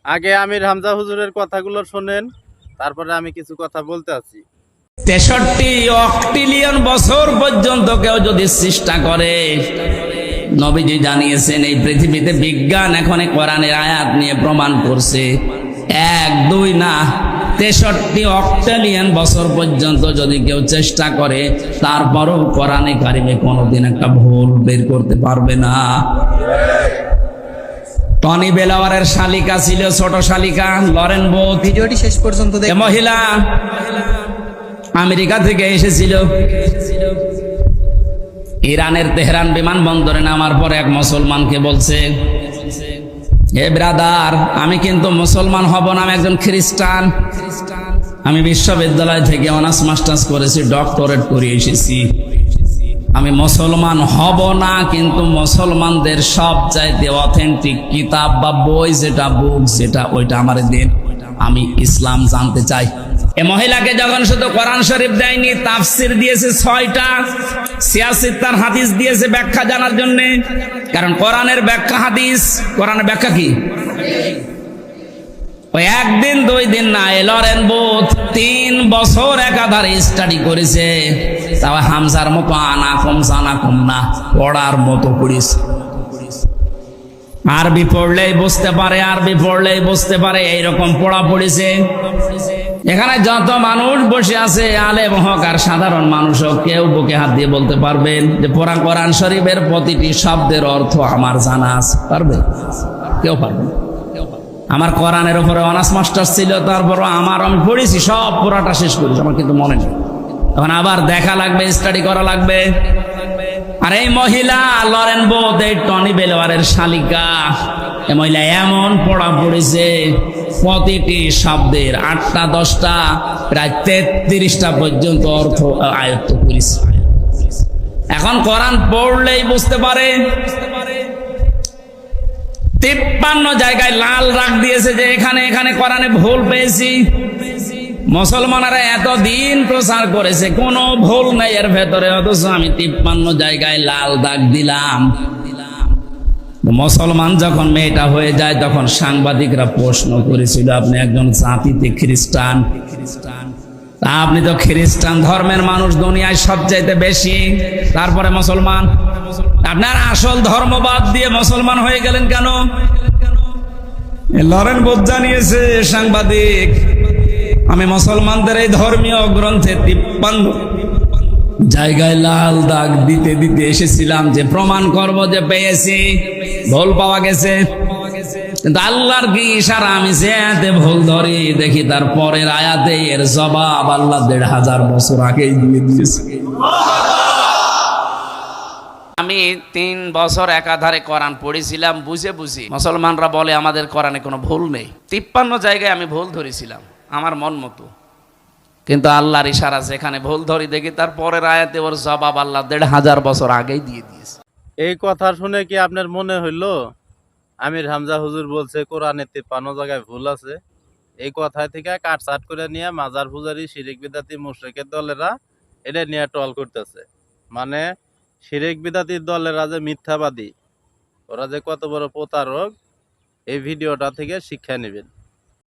আগে আমির হামজা হুজুরের কথাগুলো শোনেন, তারপরে আমি কিছু কথা বলতে আছি। 63 অক্টিলিয়ন বছর পর্যন্ত কেউ যদি চেষ্টা করে, নবীজি জানিয়েছেন এই পৃথিবীতে বিজ্ঞান এখন কোরআনের আয়াত নিয়ে প্রমাণ করছে, 1 2 না 63 অক্টিলিয়ন বছর পর্যন্ত যদি কেউ চেষ্টা করে, তারপরও কোরআনে কারিমে কোনোদিন একটা ভুল বের করতে পারবে না। টনি বেলাওয়ারের শালিকা ছিল, ছোট শালিকা লরেন বোথ। ভিডিওটি শেষ পর্যন্ত দেখুন। মহিলা আমেরিকা থেকে এসেছিল, ইরানের তেহরান বিমানবন্দরে নামার পরে এক মুসলমানকে বলছে, হে ব্রাদার, আমি কিন্তু মুসলমান হব না, আমি একজন খ্রিস্টান। আমি বিশ্ববিদ্যালয় থেকে অনার্স মাস্টার্স করেছি, ডক্টরেট করে এসেছি। আমি মুসলমান হব না, কিন্তু মুসলমানদের সব চাইতে অথেন্টিক কিতাব বা বই যেটা, বুক যেটা, ওইটা আমার দিন, আমি ইসলাম জানতে চাই। এ মহিলাকে যখন শুধু কোরআন শরীফ দেয়নি, তাফসির দিয়েছে 6টা, 86 হাদিস দিয়েছে ব্যাখ্যা জানার জন্য। কারণ কোরআনের ব্যাখ্যা হাদিস, কোরআনের ব্যাখ্যা কি? ওই 1 দিন 2 দিন না, লরেন বোথ 3 বছর একাধারে স্টাডি করেছে। তাও হামজার মতো আনাকুম জানাকুম না, পড়ার মতো পড়েছে। আরবি পড়লেই বুঝতে পারে, আরবি পড়লেই বুঝতে পারে, এইরকম পড়া পড়েছে। এখানে যত মানুষ বসে আছে, আলেম হোক আর সাধারণ মানুষ হোক, কেউ বুকে হাত দিয়ে বলতে পারবেন যে কোরআন শরীফের প্রতিটি শব্দের অর্থ আমার জানা আছে? পারবে? কেউ পারবে না। আমার কোরআনের উপরে অনার্স মাস্টার্স ছিল, তারপরও আমি পড়েছি, সব পুরাটা শেষ করেছি, আমার কিন্তু মনে নেই। এখন আবার দেখা লাগবে, স্টাডি করা লাগবে। আর এই মহিলা লরেন বোথ, এই টনি বেলাওয়ারের শালিকা, এই মহিলা এমন পড়া পড়েছে, প্রতিটি শব্দের 8টা 10টা প্রায় 33টা পর্যন্ত অর্থ আয়ত্ত করেছে। এখন কোরআন পড়লেই বুঝতে পারে। 53 জায়গায় লাল রাগ দিয়েছে যে এখানে এখানে কোরআনে ভুল পেয়েছি। মুসলমানেরা এতদিন প্রচার করেছে, কোনো ভুল নেই এর ভেতরে, অথচ আমি 53 জায়গায় লাল দাগ দিলাম। মুসলমান যখন মেয়েটা হয়ে যায়, তখন সাংবাদিকরা প্রশ্ন করেছিল, আপনি একজন জাতিতে খ্রিস্টান, আপনি তো খ্রিস্টান ধর্মের মানুষ দুনিয়ায় সবচাইতে বেশি, তারপরে মুসলমান, আপনার আসল ধর্ম বাদ দিয়ে মুসলমান হয়ে গেলেন কেন? লরেন বোথ জানিয়েছে, সাংবাদিক, আমি মুসলমানদের এই ধর্মীয় গ্রন্থে 53 জায়গায় লাল দাগ দিতে দিতে এসেছিলাম যে প্রমাণ করব যে পেয়েছি, ভুল পাওয়া গেছে। কিন্তু আল্লাহর কি ইশারা, আমি যেতে ভুল ধরি, দেখি তার পরের আয়াতে এর জবাব আল্লাহ 1500 বছর আগেই দিয়ে দিয়েছে। আমি 3 বছর একাধারে কোরআন পড়েছিলাম বুঝে বুঝি। মুসলমানরা বলে আমাদের কোরআনে কোনো ভুল নেই। 53 জায়গায় আমি ভুল ধরেছিলাম আমার মন মতো, কিন্তু আল্লাহর ইশারা যেখানে ভুল ধরি, দেখি তার পরের আয়াতে ওর জবাব আল্লাহ 1500 বছর আগেই দিয়ে দিয়েছে। এই কথা শুনে কি আপনার মনে হইল আমির হামজা হুজুর বলছে কোরআনে 53 জায়গায় ভুল আছে? এই কথায় থেকে কাটছাট করে নিয়ে মাজার পূজারী, শিরিক বিদাতি, মুশরিকের দলেরা এটা নিয়ে টল করতেছে। মানে শিরিক বিদাতির দলেরা যে মিথ্যাবাদী, ওরা যে কত বড় প্রতারক, এই ভিডিওটা থেকে শিক্ষা নেবেন।